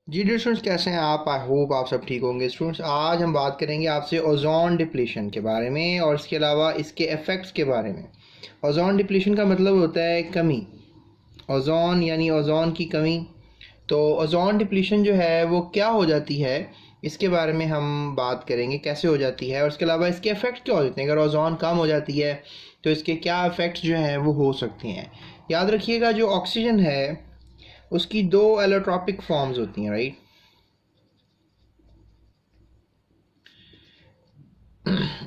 जी dear students, कैसे हैं आप? आई होप आप सब ठीक होंगे। स्टूडेंट्स, आज हम बात करेंगे आपसे ओजोन डिप्लीशन के बारे में और इसके अलावा इसके इफ़ेक्ट्स के बारे में। ओजोन डिप्लीशन का मतलब होता है कमी। ओजोन यानी ओजोन की कमी। तो ओजोन डिप्लीशन जो है वो क्या हो जाती है, इसके बारे में हम बात करेंगे, कैसे हो जाती है और इसके अलावा इसके इफ़ेक्ट क्या हो जाते हैं। अगर ओजोन कम हो जाती है तो इसके क्या इफ़ेक्ट्स जो हैं वो हो सकते हैं। याद रखिएगा, जो ऑक्सीजन है उसकी दो एलोट्रॉपिक फॉर्म्स होती हैं, राइट।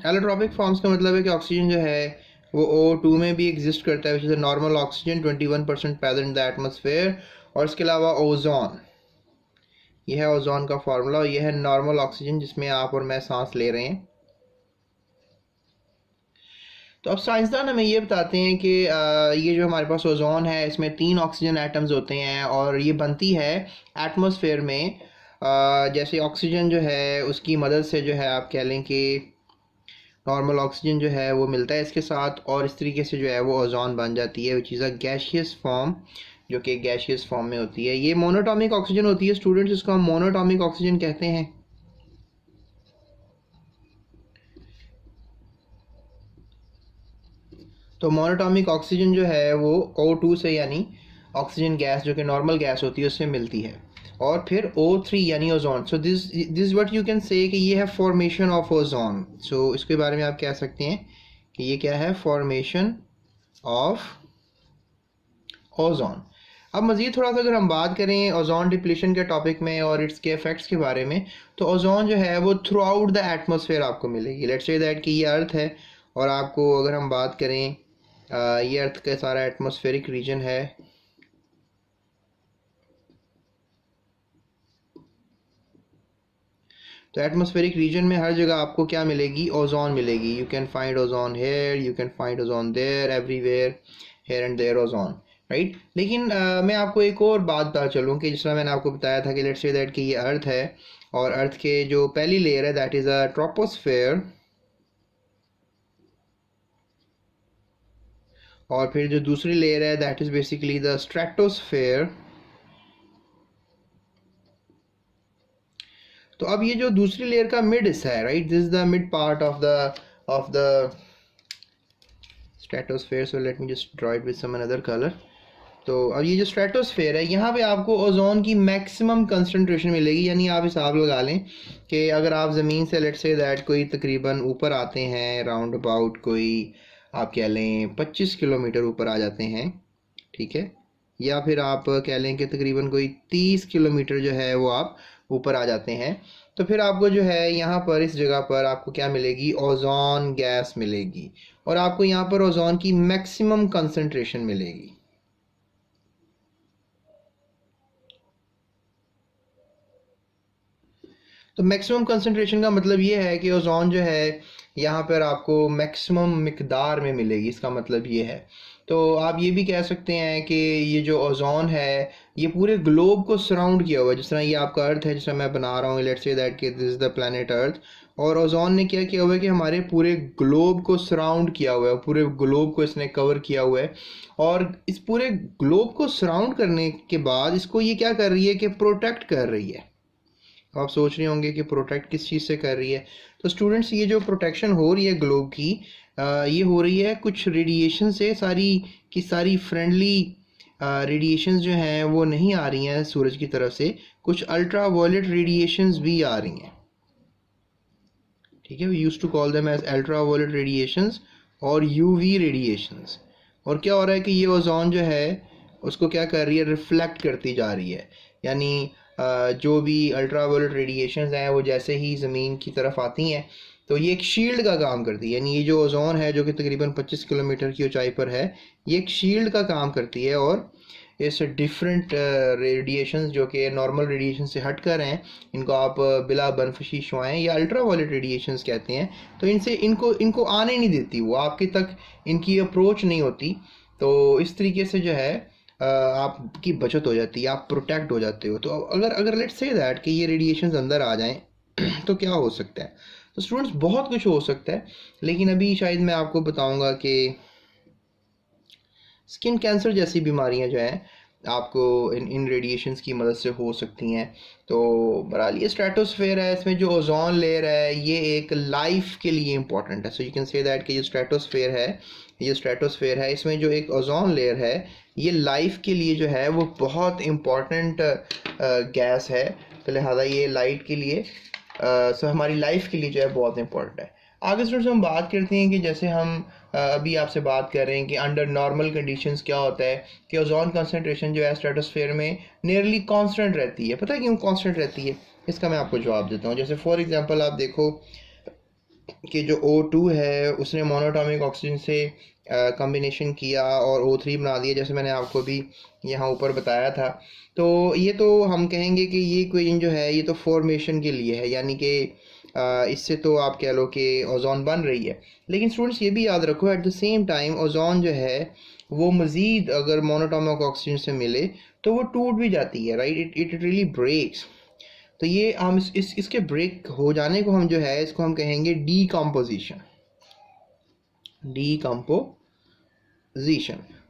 एलोट्रॉपिक फॉर्म्स का मतलब है कि ऑक्सीजन जो है वो O2 में भी एग्जिस्ट करता है, which is normal oxygen 21% present in the atmosphere. और इसके अलावा ओजोन, यह है ओजोन का फार्मूला, यह है नॉर्मल ऑक्सीजन जिसमें आप और मैं सांस ले रहे हैं। तो अब साइंसदान हमें ये बताते हैं कि ये जो हमारे पास ओजोन है इसमें 3 ऑक्सीजन एटम्स होते हैं और ये बनती है एटमॉस्फेयर में। जैसे ऑक्सीजन जो है उसकी मदद से जो है आप कह लें कि नॉर्मल ऑक्सीजन जो है वो मिलता है इसके साथ, और इस तरीके से जो है वो ओजोन बन जाती है, which is a gaseous form, जो कि गैशियस फॉर्म में होती है। ये मोनोटॉमिक ऑक्सीजन होती है स्टूडेंट्स, इसको हम मोनोटॉमिक ऑक्सीजन कहते हैं। तो मोनोटॉमिक ऑक्सीजन जो है वो O2 से, यानी ऑक्सीजन गैस जो कि नॉर्मल गैस होती है, उससे मिलती है। और फिर O3 यानी ozone. So this what you can से कि ये है फॉर्मेशन ऑफ ओजोन। सो इसके बारे में आप कह सकते हैं कि ये क्या है, फॉर्मेशन ऑफ ओजोन। अब मज़ीद थोड़ा सा अगर हम बात करें ओजोन डिप्लीशन के टॉपिक में और इसके इफेक्ट्स के बारे में, तो ओजोन जो है वो थ्रू आउट द एटमॉस्फेयर आपको मिलेगी। लेट्स से दैट कि ये अर्थ है और आपको अगर हम बात करें, ये अर्थ का सारा एटमॉस्फेरिक रीजन है। तो एटमॉस्फेरिक रीजन में हर जगह आपको क्या मिलेगी, ओजोन मिलेगी। You can find ozone here, you can find ozone there, everywhere, here and there ozone, right. लेकिन मैं आपको एक और बात बता चलूँ कि जिस तरह मैंने आपको बताया था कि लेट्स से दैट कि ये अर्थ है और अर्थ के जो पहली लेयर है दैट इज़ अ ट्रोपोस्फेयर, और फिर जो दूसरी लेयर है that is basically the stratosphere. तो अब ये जो दूसरी लेयर का मिड हिस्सा है, right, this is the mid part of the stratosphere. So let me just draw it with some another colour. तो अब ये जो स्ट्रेटोस्फेयर है, यहाँ पे आपको ओजोन की मैक्सिमम कंसंट्रेशन मिलेगी। यानी आप हिसाब लगा लें कि अगर आप ज़मीन से लेट्स से दैट कोई तकरीबन ऊपर आते हैं, राउंड अबाउट कोई आप कह लें 25 किलोमीटर ऊपर आ जाते हैं, ठीक है, या फिर आप कह लें कि तकरीबन कोई 30 किलोमीटर जो है वो आप ऊपर आ जाते हैं, तो फिर आपको जो है यहाँ पर इस जगह पर आपको क्या मिलेगी, ओजोन गैस मिलेगी। और आपको यहाँ पर ओजोन की मैक्सिमम कंसंट्रेशन मिलेगी। तो मैक्सिमम कंसंट्रेशन का मतलब ये है कि ओजोन जो है यहाँ पर आपको मैक्सिमम मिकदार में मिलेगी, इसका मतलब ये है। तो आप ये भी कह सकते हैं कि ये जो ओजोन है ये पूरे ग्लोब को सराउंड किया हुआ है। जिस तरह ये आपका अर्थ है, जिस तरह मैं बना रहा हूँ, लेट्स से दैट कि this is the planet earth, और ओजोन ने क्या किया हुआ है कि हमारे पूरे ग्लोब को सराउंड किया हुआ है, पूरे ग्लोब को इसने कवर किया हुआ है। और इस पूरे ग्लोब को सराउंड करने के बाद इसको ये क्या कर रही है कि प्रोटेक्ट कर रही है। आप सोच रहे होंगे कि प्रोटेक्ट किस चीज़ से कर रही है। तो स्टूडेंट्स, ये जो प्रोटेक्शन हो रही है ग्लोब की, ये हो रही है कुछ रेडिएशन से। सारी की सारी फ्रेंडली रेडिएशंस जो हैं वो नहीं आ रही हैं सूरज की तरफ से, कुछ अल्ट्रा वायलेट रेडिएशंस भी आ रही हैं, ठीक है। We use to call them as ultra violet radiations और यूवी रेडिएशंस। और क्या हो रहा है कि ये ओजोन जो है उसको क्या कर रही है, रिफ्लेक्ट करती जा रही है। यानी जो भी अल्ट्रा वायलेट रेडिएशंस हैं वो जैसे ही ज़मीन की तरफ आती हैं तो ये एक शील्ड का काम करती है। यानी ये जो ओजोन है जो कि तकरीबन 25 किलोमीटर की ऊंचाई पर है, ये एक शील्ड का काम करती है। और इस डिफरेंट रेडिएशंस जो कि नॉर्मल रेडिएशन से हट कर हैं, इनको आप बिला बनफशी शुआएँ या अल्ट्रा वायलेट रेडिएशंस कहते हैं, तो इनसे इनको इनको आने नहीं देती, वो आपके तक इनकी अप्रोच नहीं होती। तो इस तरीके से जो है आपकी बचत हो जाती है, आप प्रोटेक्ट हो जाते हो। तो अगर अगर लेट्स से दैट कि ये रेडिएशंस अंदर आ जाएं तो क्या हो सकता है। तो स्टूडेंट्स, बहुत कुछ हो सकता है, लेकिन अभी शायद मैं आपको बताऊंगा कि स्किन कैंसर जैसी बीमारियां जो हैं आपको इन रेडिएशंस की मदद से हो सकती हैं। तो बहरहाल ये स्ट्रेटोस्फेयर है, इसमें जो ओजोन लेयर है ये एक लाइफ के लिए इंपॉर्टेंट है। So you can say that कि ये स्ट्रेटोस्फेयर है, इसमें जो एक ओजोन लेयर है ये लाइफ के लिए जो है वो बहुत इम्पॉर्टेंट गैस है। तो लिहाजा ये लाइट के लिए हमारी लाइफ के लिए जो है बहुत इंपॉर्टेंट है। आगे स्टूडेंट्स हम बात करते हैं कि जैसे हम अभी आपसे बात कर रहे हैं कि अंडर नॉर्मल कंडीशंस क्या होता है कि ओजोन कंसंट्रेशन जो है स्ट्रेटोस्फेयर में नियरली कांस्टेंट रहती है। पता है क्यों कांस्टेंट रहती है? इसका मैं आपको जवाब देता हूँ। जैसे फॉर एग्जांपल आप देखो कि जो O2 है उसने मोनोटॉमिक ऑक्सीजन से कॉम्बिनेशन किया और O3 बना दिया, जैसे मैंने आपको भी यहाँ ऊपर बताया था। तो ये तो हम कहेंगे कि ये इक्वेशन जो है ये तो फॉर्मेशन के लिए है, यानी कि इससे तो आप कह लो कि ओजोन बन रही है। लेकिन स्टूडेंट्स ये भी याद रखो at the same time ozone जो है वो मज़ीद अगर मोनोटॉमिक ऑक्सीजन से मिले तो वो टूट भी जाती है, राइट? It really breaks. तो ये हम इसके ब्रेक हो जाने को हम जो है इसको हम कहेंगे डीकम्पोजिशन।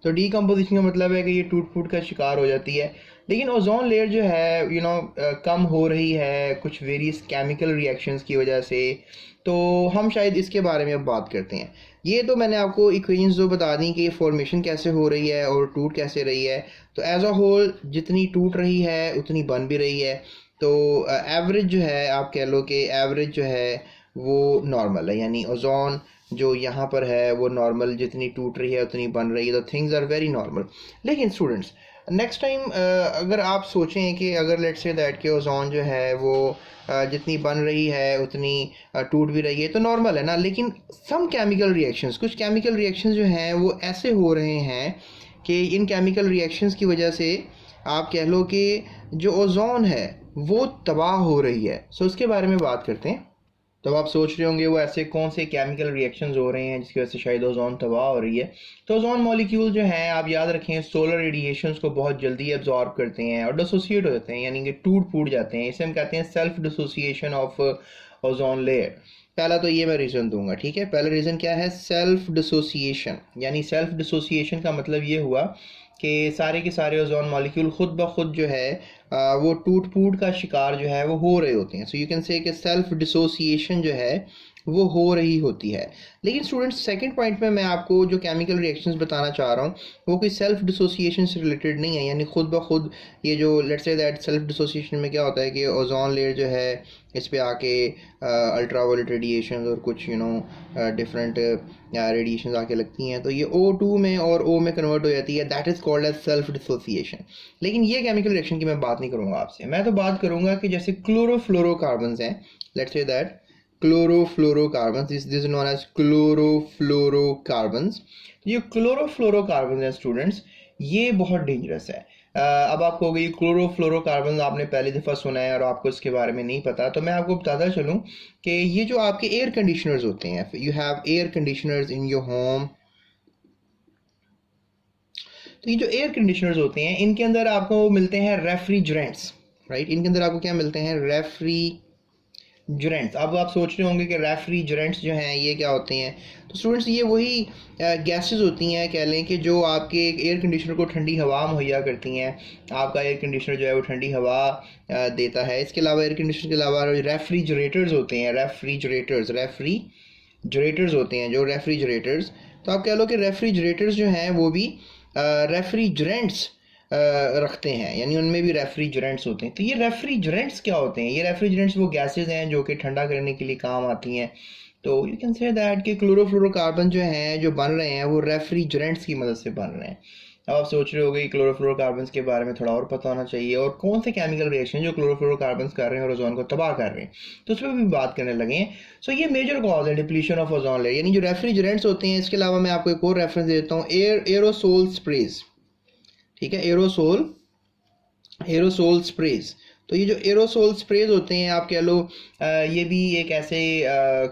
तो डीकम्पोजिशन का मतलब है कि ये टूट फूट का शिकार हो जाती है। लेकिन ओजोन लेयर जो है कम हो रही है कुछ वेरियस केमिकल रिएक्शंस की वजह से। तो हम शायद इसके बारे में अब बात करते हैं। ये तो मैंने आपको इक्वेशंस जो बता दी कि फॉर्मेशन कैसे हो रही है और टूट कैसे रही है। तो एज अ होल जितनी टूट रही है उतनी बन भी रही है। तो एवरेज जो है आप कह लो कि एवरेज जो है वो नॉर्मल है, यानी ओजोन जो यहाँ पर है वो नॉर्मल, जितनी टूट रही है उतनी बन रही है। तो थिंग्स आर वेरी नॉर्मल। लेकिन स्टूडेंट्स नेक्स्ट टाइम अगर आप सोचें कि अगर लेट्स से दैट कि ओजोन जो है वो जितनी बन रही है उतनी टूट भी रही है तो नॉर्मल है ना। लेकिन सम केमिकल रिएक्शंस, कुछ केमिकल रिएक्शंस जो हैं वो ऐसे हो रहे हैं कि इन केमिकल रिएक्शंस की वजह से आप कह लो कि जो ओजोन है वो तबाह हो रही है। सो उसके बारे में बात करते हैं। तो आप सोच रहे होंगे वो ऐसे कौन से केमिकल रिएक्शंस हो रहे हैं जिसकी वजह से शायद ओजोन तबाह हो रही है। तो ओजोन मॉलिक्यूल जो हैं आप याद रखें सोलर रेडिएशंस को बहुत जल्दी एब्जॉर्ब करते हैं और डिसोसिएट हो जाते हैं, यानी कि टूट फूट जाते हैं। इसे हम कहते हैं self dissociation of ozone layer. पहला तो ये मैं रीज़न दूंगा, ठीक है। पहला रीज़न क्या है? Self dissociation. यानी सेल्फ डिसोसिएशन का मतलब ये हुआ कि सारे के सारे ओजोन मॉलिक्यूल खुद ब खुद जो है वो टूट फूट का शिकार जो है वो हो रहे होते हैं। सो यू कैन से कि सेल्फ डिसोसिएशन जो है वो हो रही होती है। लेकिन स्टूडेंट्स सेकंड पॉइंट में मैं आपको जो केमिकल रिएक्शंस बताना चाह रहा हूँ वो कोई सेल्फ डिसोसिएशन से रिलेटेड नहीं है, यानी खुद ब खुद ये जो let's say that self dissociation में क्या होता है कि ओजोन लेयर जो है इस पे आके अल्ट्रावायलेट रेडिएशन और कुछ डिफरेंट रेडिएशन आके लगती हैं तो ये O2 में और O में कन्वर्ट हो जाती है। That is called as self dissociation. लेकिन ये केमिकल रिएक्शन की मैं बात नहीं करूँगा आपसे। मैं तो बात करूँगा कि जैसे क्लोरोफ्लोरोकार्बन्स हैं, let's say that chlorofluorocarbons, this is known as chlorofluorocarbons. ये क्लोरोफ्लोरोकार्बन्स हैं स्टूडेंट्स, ये बहुत डेंजरस है। अब आपको हो गई क्लोरोफ्लोरोकार्बन आपने पहली दफ़ा सुना है और आपको इसके बारे में नहीं पता, तो मैं आपको बताता चलूँ कि ये जो आपके एयर कंडीशनर्स होते हैं, you have air conditioners in your home. तो ये जो एयर कंडीशनर्स होते हैं इनके अंदर आपको मिलते हैं रेफ्रिजरेंट्स, राइट? इनके अंदर आपको क्या मिलते हैं? रेफ्रिजरेंट्स। अब आप सोच रहे होंगे कि रेफ्रिजरेंट्स जो हैं ये क्या होते हैं। तो स्टूडेंट्स ये वही गैसेस होती हैं, कह लें कि जो आपके एयर कंडीशनर को ठंडी हवा मुहैया करती हैं। आपका एयर कंडीशनर जो है वो ठंडी हवा देता है। इसके अलावा एयर कंडीशनर के अलावा रेफ्रिजरेटर्स होते हैं, रेफ्रिजरेटर्स होते हैं जो रेफ्रिजरेटर्स। तो आप कह लो कि रेफ्रिजरेटर्स जो हैं वो भी रेफ्रिजरेंट्स रखते हैं, यानी उनमें भी रेफ्रिजरेंट्स होते हैं। तो ये रेफ्रिजरेंट्स क्या होते हैं? ये रेफ्रिजरेंट्स वो गैसेस हैं जो कि ठंडा करने के लिए काम आती हैं। तो यू कैन से दैट कि क्लोरोफ्लोरोकार्बन जो हैं जो बन रहे हैं वो रेफ्रिजरेंट्स की मदद से बन रहे हैं। अब आप सोच रहे होगे कि क्लोरोफ्लोरोकार्बन्स के बारे में थोड़ा और पता होना चाहिए और कौन से केमिकल रिएक्शन जो क्लोरोफ्लोरोकार्बन्स कर रहे हैं और ओजोन को तबाह कर रहे हैं, तो उस पर भी बात करने लगे हैं। सो ये मेजर कॉज है डिप्लीशन ऑफ ओजोन लेयर, यानी जो रेफ्रिजरेंट्स होते हैं। इसके अलावा मैं आपको एक और रेफरेंस देता हूँ, एरोसोल स्प्रेज, ठीक है, एरोसोल स्प्रेज। तो ये जो एरोसोल स्प्रेज होते हैं आप कह लो ये भी एक ऐसे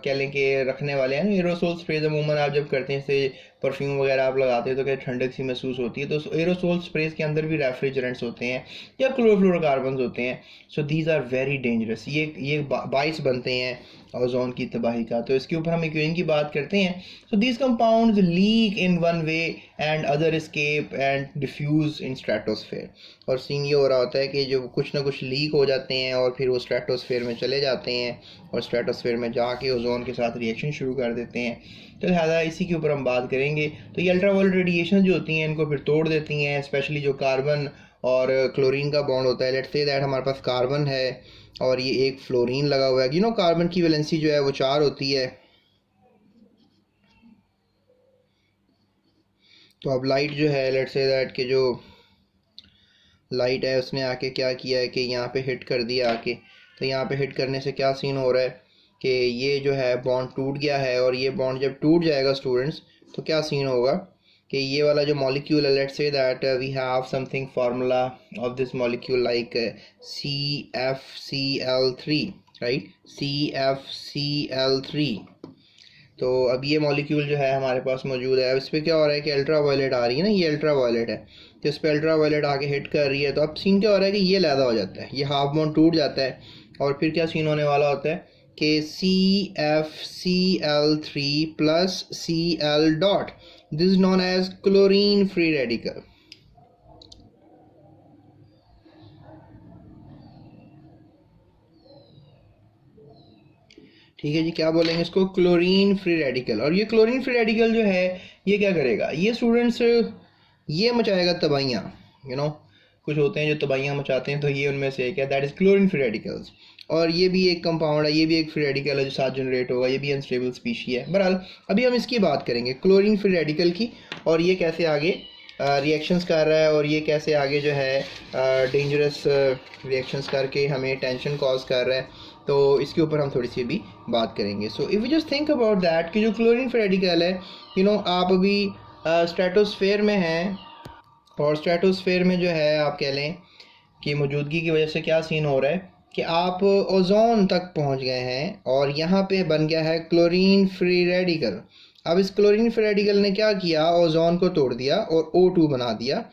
कह लें कि रखने वाले हैं। एरोसोल स्प्रेज अमूमन आप जब करते हैं जैसे परफ्यूम वगैरह आप लगाते हो तो क्या ठंडक सी महसूस होती है। तो एरोसोल स्प्रेज के अंदर भी रेफ्रिजरेंट्स होते हैं या क्लोरोफ्लोरोकार्बन्स होते हैं। So these are very dangerous. ये बाइस बनते हैं ओजोन की तबाही का। तो इसके ऊपर हम इक्वेशन की बात करते हैं। So these compounds leak in one way and other escape and diffuse in stratosphere. और सीन ये हो रहा होता है कि जो कुछ ना कुछ लीक हो जाते हैं और फिर वो स्ट्रेटोस्फेयर में चले जाते हैं और स्ट्रेटोस्फेयर में जाके ओजोन के साथ रिएक्शन शुरू कर देते हैं। तो लिहाजा इसी के ऊपर हम बात करेंगे। तो ये अल्ट्रावायलेट रेडिएशन जो होती हैं इनको फिर तोड़ देती हैं, स्पेशली जो कार्बन और क्लोरीन का बॉन्ड होता है। लेट्स से दैट हमारे पास कार्बन है और ये एक फ्लोरीन लगा हुआ है। कार्बन की वैलेंसी जो है वो 4 होती है। तो अब लाइट जो है, लेट्स से दैट के जो लाइट है उसने आके क्या किया है कि यहाँ पे हिट कर दिया आके। तो यहाँ पे हिट करने से क्या सीन हो रहा है कि ये जो है बॉन्ड टूट गया है। और ये बॉन्ड जब टूट जाएगा स्टूडेंट्स तो क्या सीन होगा कि ये वाला जो मॉलिक्यूल है, let's say that we have something formula of this molecule like CFCl3, right, CFCl3। तो अब ये मॉलिक्यूल जो है हमारे पास मौजूद है। अब इस पर क्या हो रहा है कि अल्ट्रा वायलेट आ रही है ना, ये अल्ट्रा वायलेट है। तो इस पर अल्ट्रा वायलेट आके हिट कर रही है। तो अब सीन क्या हो रहा है कि ये लैदा हो जाता है, ये हाफ बॉन्ड टूट जाता है। और फिर क्या सीन होने वाला होता है कि CFCl3 plus Cl dot, this is known as chlorine free radical. ठीक है जी, क्या बोलेंगे इसको, क्लोरीन फ्री रेडिकल। और ये क्लोरीन फ्री रेडिकल जो है ये क्या करेगा, ये स्टूडेंट्स ये मचाएगा तबाहियाँ। कुछ होते हैं जो तबाहियाँ मचाते हैं, तो ये उनमें से एक है, that is chlorine free radicals. और ये भी एक कंपाउंड है, ये भी एक फ्री रेडिकल है जो साथ जनरेट होगा, ये भी अनस्टेबल स्पीशी है। बहरहाल अभी हम इसकी बात करेंगे क्लोरीन फ्री रेडिकल की, और ये कैसे आगे रिएक्शंस कर रहा है और ये कैसे आगे जो है डेंजरस रिएक्शंस करके हमें टेंशन कॉज कर रहा है। तो इसके ऊपर हम थोड़ी सी भी बात करेंगे। So if you just think about that कि जो क्लोरीन फ्री रेडिकल है, आप अभी स्ट्रेटोस्फेयर में हैं और स्ट्रेटोस्फेयर में जो है आप कह लें कि मौजूदगी की वजह से क्या सीन हो रहा है कि आप ओजोन तक पहुंच गए हैं और यहाँ पे बन गया है क्लोरीन फ्री रेडिकल। अब इस क्लोरीन फ्री रेडिकल ने क्या किया, ओजोन को तोड़ दिया और O2 बना दिया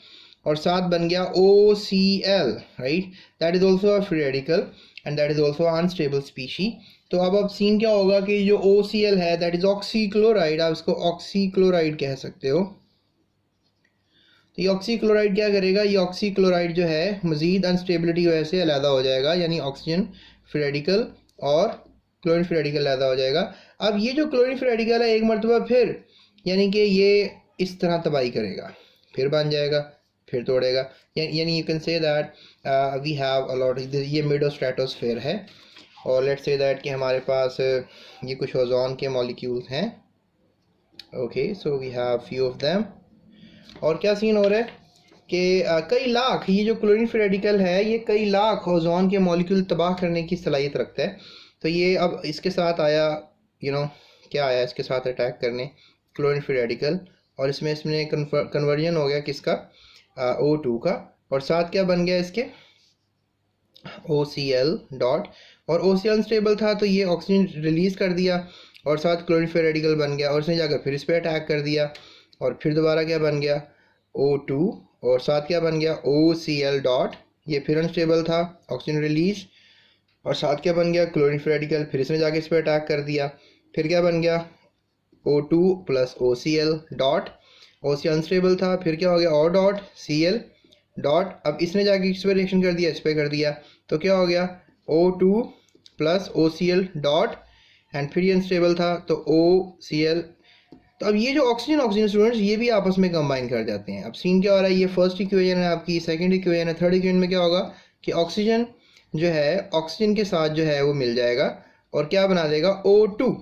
और साथ बन गया OCl, right, that is also a free radical and that is also unstable species. तो अब सीन क्या होगा कि जो OCl है दैट इज़ ऑक्सीक्लोराइड, आप इसको ऑक्सीक्लोराइड कह सकते हो। तो ये ऑक्सीक्लोराइड क्या करेगा, ये ऑक्सीक्लोराइड जो है मज़ीद अनस्टेबिलिटी की वजह से अलहदा हो जाएगा, यानी ऑक्सीजन फ्री रेडिकल और क्लोरीन फ्री रेडिकल अलहदा हो जाएगा। अब ये जो क्लोरीन फ्री रेडिकल है एक मरतबा फिर यानी कि ये इस तरह तबाही करेगा, फिर बन जाएगा, फिर तोड़ेगा। यानी you can say that we have a lot, ये मिड स्ट्रेटोस्फेयर है और लेट्स से दैट कि हमारे पास ये कुछ ओजोन के मॉलिक्यूल्स हैं। Okay, so we have few of them. और क्या सीन हो रहा है कि कई लाख, ये जो क्लोरीन फ्री रेडिकल है ये कई लाख ओजोन के मॉलिक्यूल तबाह करने की सलाहियत रखता है। तो ये अब इसके साथ आया, क्या आया इसके साथ अटैक करने, क्लोरीन फ्री रेडिकल, और इसमें कन्वर्जन हो गया किसका, O2 का, और साथ क्या बन गया इसके OCl डॉट, और OCl अनस्टेबल था तो ये ऑक्सीजन रिलीज़ कर दिया और साथ क्लोरीन फ्री रेडिकल बन गया और इसने जाकर फिर इस पर अटैक कर दिया और फिर दोबारा क्या बन गया O2 और साथ क्या बन गया OCl डॉट, ये फिर अनस्टेबल था, ऑक्सीजन रिलीज, और साथ क्या बन गया क्लोरीन फ्री रेडिकल, फिर इसने जाके इस पर अटैक कर दिया, फिर क्या बन गया O2 plus OCl dot, OCl unstable था, फिर क्या हो गया O डॉट Cl डॉट, अब इसने जाके इस पर रिएक्शन कर दिया, इस पर कर दिया, तो क्या हो गया O2 plus OCl dot and फिर ये अनस्टेबल था तो OCl। तो अब ये जो ऑक्सीजन स्टूडेंट्स ये भी आपस में कंबाइन कर जाते हैं। अब सीन क्या हो रहा है, ये फर्स्ट इक्वेशन है आपकी, सेकंड इक्वेशन है, थर्ड इक्वेशन में क्या होगा कि ऑक्सीजन जो है ऑक्सीजन के साथ जो है वो मिल जाएगा और क्या बना देगा O2।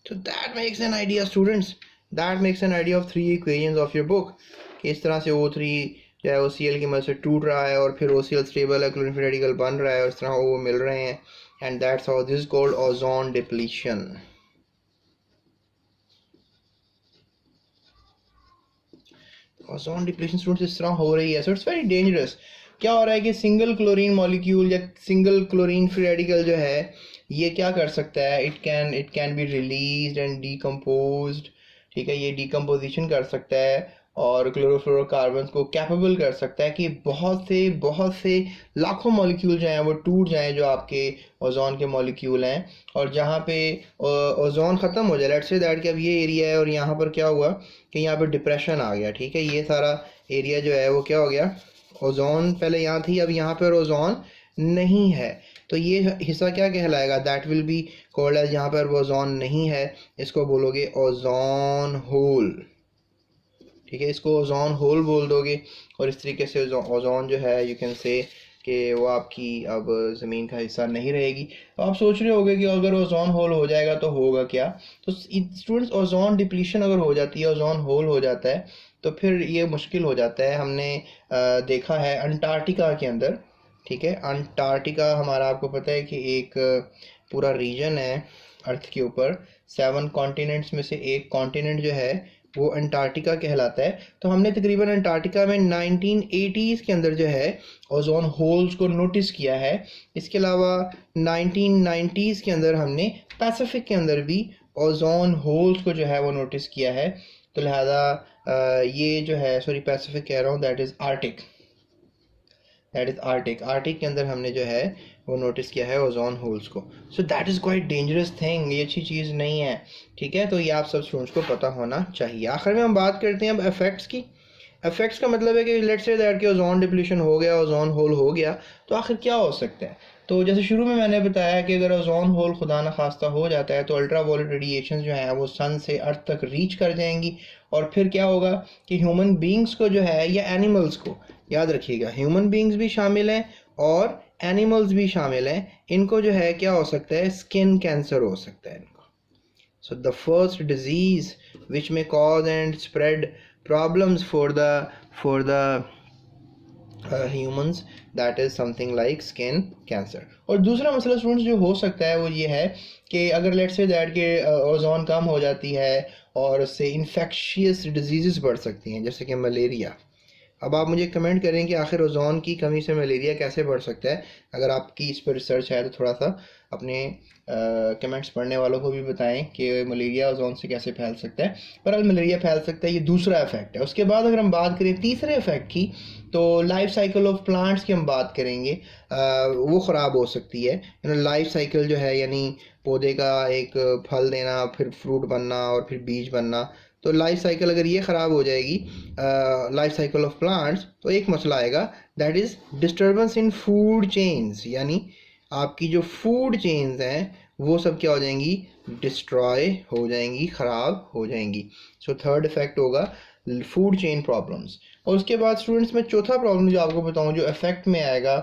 तो that makes an idea students, that makes an idea of 3 equations of your book कि इस तरह से O3 जो है OCl की मदद से टूट रहा है और फिर OCl स्टेबल है, क्लोरीन फ्री रेडिकल बन रहा है और इस तरह वो मिल रहे हैं, and that's how this is called ozone depletion. Ozone depletion students इस तरह हो रही है, सो इट्स वेरी डेंजरस। क्या हो रहा है कि सिंगल क्लोरीन मॉलिक्यूल या सिंगल क्लोरीन फ्री रेडिकल जो है ये क्या कर सकता है, it can be released and decomposed ठीक है, ये डिकम्पोजिशन कर सकता है और क्लोरोफ्लोरोकार्बन को कैपेबल कर सकता है कि बहुत से लाखों मॉलिक्यूल जो हैं वो टूट जाएं जो आपके ओजोन के मॉलिक्यूल हैं, और जहाँ पे ओजोन ख़त्म हो जाए, लेट्स से दैट कि अब ये एरिया है और यहाँ पर क्या हुआ कि यहाँ पर डिप्रेशन आ गया, ठीक है, ये सारा एरिया जो है वो क्या हो गया, ओजोन पहले यहाँ थी, अब यहाँ पर ओजोन नहीं है, तो ये हिस्सा क्या कहलाएगा, that will be called as, यहाँ पर ओजोन नहीं है इसको बोलोगे ओजोन होल, ठीक है, इसको ओजोन होल बोल दोगे। और इस तरीके से ओजोन जो है यू कैन से कि वो आपकी अब ज़मीन का हिस्सा नहीं रहेगी। तो आप सोच रहे होगे कि अगर ओजोन होल हो जाएगा तो होगा क्या। तो स्टूडेंट्स, ओजोन डिप्लीशन अगर हो जाती है, ओजोन होल हो जाता है, तो फिर ये मुश्किल हो जाता है। हमने देखा है अंटार्कटिका के अंदर, ठीक है, अंटार्कटिका हमारा आपको पता है कि एक पूरा रीजन है अर्थ के ऊपर, 7 कॉन्टिनेंट्स में से एक कॉन्टिनेंट जो है वो अंटार्कटिका कहलाता है। तो हमने तकरीबन अंटार्कटिका में 1980s के अंदर जो है ओजोन होल्स को नोटिस किया है। इसके अलावा 1990s के अंदर हमने पैसिफिक के अंदर भी ओजोन होल्स को जो है वो नोटिस किया है। तो लिहाजा ये जो है, सॉरी पैसिफिक कह रहा हूँ, दैट इज़ आर्टिक के अंदर हमने जो है वो नोटिस किया है ओजोन होल्स को। So that is quite dangerous thing, ये अच्छी चीज़ नहीं है, ठीक है। तो ये आप सब स्टूडेंट्स को पता होना चाहिए। आखिर में हम बात करते हैं अब इफेक्ट्स की। इफेक्ट्स का मतलब है कि लेट्स से दैट कि ओजोन डिप्लीशन हो गया, ओजोन होल हो गया, तो आखिर क्या हो सकता है। तो जैसे शुरू में मैंने बताया कि अगर ओजोन होल खुदा न खास्ता हो जाता है तो अल्ट्रा वायलेट रेडिएशन जो है वो सन से अर्थ तक रीच कर जाएंगी, और फिर क्या होगा कि ह्यूमन बींग्स को जो है, या एनिमल्स को, याद रखिएगा ह्यूमन बींग्स भी शामिल हैं और एनिमल्स भी शामिल हैं, इनको जो है क्या हो सकता है, स्किन कैंसर हो सकता है इनको। So the first disease which may cause and spread problems for the humans, that is something like skin cancer. और दूसरा मसला स्टूडेंट्स जो हो सकता है वो ये है कि अगर लेट्स से दैट के ओजोन कम हो जाती है और उससे इन्फेक्शियस डिजीज़ बढ़ सकती हैं, जैसे कि मलेरिया। अब आप मुझे कमेंट करें कि आखिर ओजोन की कमी से मलेरिया कैसे बढ़ सकता है। अगर आपकी इस पर रिसर्च है तो थोड़ा सा अपने कमेंट्स पढ़ने वालों को भी बताएं कि मलेरिया ओजोन से कैसे फैल सकता है। पर मलेरिया फैल सकता है, ये दूसरा इफेक्ट है। उसके बाद अगर हम बात करें तीसरे इफेक्ट की, तो लाइफ साइकिल ऑफ प्लांट्स की हम बात करेंगे, वो ख़राब हो सकती है। लाइफ साइकिल जो है, यानी पौधे का एक फल देना, फिर फ्रूट बनना और फिर बीज बनना, तो लाइफ साइकिल अगर ये ख़राब हो जाएगी, लाइफ साइकिल ऑफ प्लांट्स, तो एक मसला आएगा, that is disturbance in food chains, यानी आपकी जो फूड चेन्स हैं वो सब क्या हो जाएंगी, डिस्ट्रॉय हो जाएंगी, ख़राब हो जाएंगी। सो थर्ड इफेक्ट होगा फूड चेन प्रॉब्लम्स। और उसके बाद स्टूडेंट्स में चौथा प्रॉब्लम जो आपको बताऊं जो इफेक्ट में आएगा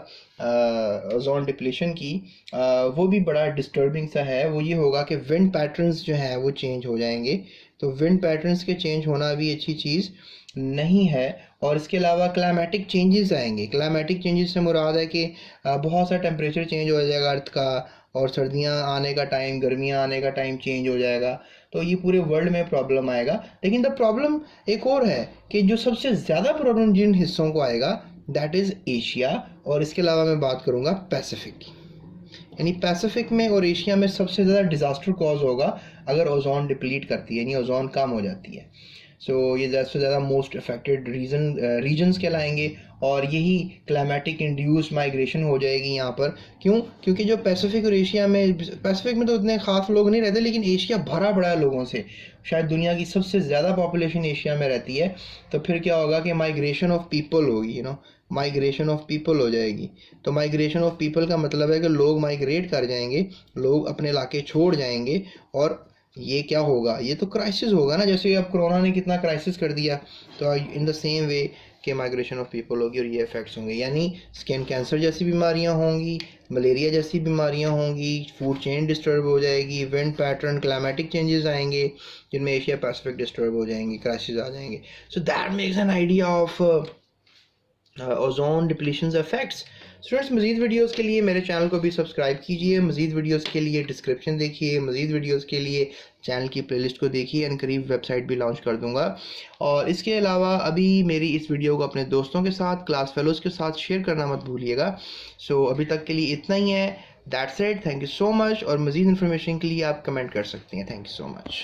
ओजोन डिप्लीशन की, वो भी बड़ा डिस्टर्बिंग सा है। वो ये होगा कि विंड पैटर्न्स जो हैं वो चेंज हो जाएंगे। तो विंड पैटर्न्स के चेंज होना भी अच्छी चीज़ नहीं है। और इसके अलावा क्लाइमेटिक चेंजेस आएंगे। क्लाइमेटिक चेंजेस से मुराद है कि बहुत सा टेम्परेचर चेंज हो जाएगा अर्थ का, और सर्दियाँ आने का टाइम, गर्मियाँ आने का टाइम चेंज हो जाएगा। तो ये पूरे वर्ल्ड में प्रॉब्लम आएगा। लेकिन द प्रॉब्लम एक और है कि जो सबसे ज़्यादा प्रॉब्लम जिन हिस्सों को आएगा, दैट इज़ एशिया, और इसके अलावा मैं बात करूँगा पैसिफिक की। यानी पैसिफिक में और एशिया में सबसे ज़्यादा डिज़ास्टर कॉज होगा अगर ओजोन डिप्लीट करती है, यानी ओजोन कम हो जाती है। सो ये ज़्यादा से ज़्यादा मोस्ट अफेक्टेड रीजन्स कहलाएंगे, और यही क्लाइमेटिक इंड्यूस माइग्रेशन हो जाएगी यहाँ पर। क्यों? क्योंकि जो पैसिफिक और एशिया में, पैसिफिक में तो उतने ख़ास लोग नहीं रहते, लेकिन एशिया भरा पड़ा है लोगों से, शायद दुनिया की सबसे ज़्यादा पॉपुलेशन एशिया में रहती है। तो फिर क्या होगा कि माइग्रेशन ऑफ पीपल होगी, माइग्रेशन ऑफ पीपल हो जाएगी। तो माइग्रेशन ऑफ पीपल का मतलब है कि लोग माइग्रेट कर जाएंगे, लोग अपने इलाके छोड़ जाएंगे, और ये क्या होगा, ये तो क्राइसिस होगा ना। जैसे अब कोरोना ने कितना क्राइसिस कर दिया, तो इन द सेम वे कि माइग्रेशन ऑफ पीपल होगी और ये इफेक्ट्स होंगे, यानी स्किन कैंसर जैसी बीमारियां होंगी, मलेरिया जैसी बीमारियां होंगी, फूड चेन डिस्टर्ब हो जाएगी, विंड पैटर्न, क्लाइमेटिक चेंजेस आएंगे जिनमें एशिया पैसिफिक डिस्टर्ब हो जाएंगे, क्राइसिस आ जाएंगे। So that makes an idea of ozone depletion effects. Students, मज़ीद वीडियोस के लिए मेरे चैनल को भी सब्सक्राइब कीजिए। मज़ीद वीडियोस के लिए डिस्क्रिप्शन देखिए, मज़ीद वीडियोस के लिए चैनल की प्लेलिस्ट को देखिए। एंड करीब वेबसाइट भी लॉन्च कर दूंगा। और इसके अलावा अभी मेरी इस वीडियो को अपने दोस्तों के साथ, क्लास फेलोज़ के साथ शेयर करना मत भूलिएगा। सो अभी तक के लिए इतना ही है। That's it, thank you so much. और मज़ीद इन्फॉर्मेशन के लिए आप कमेंट कर सकते हैं। Thank you so much.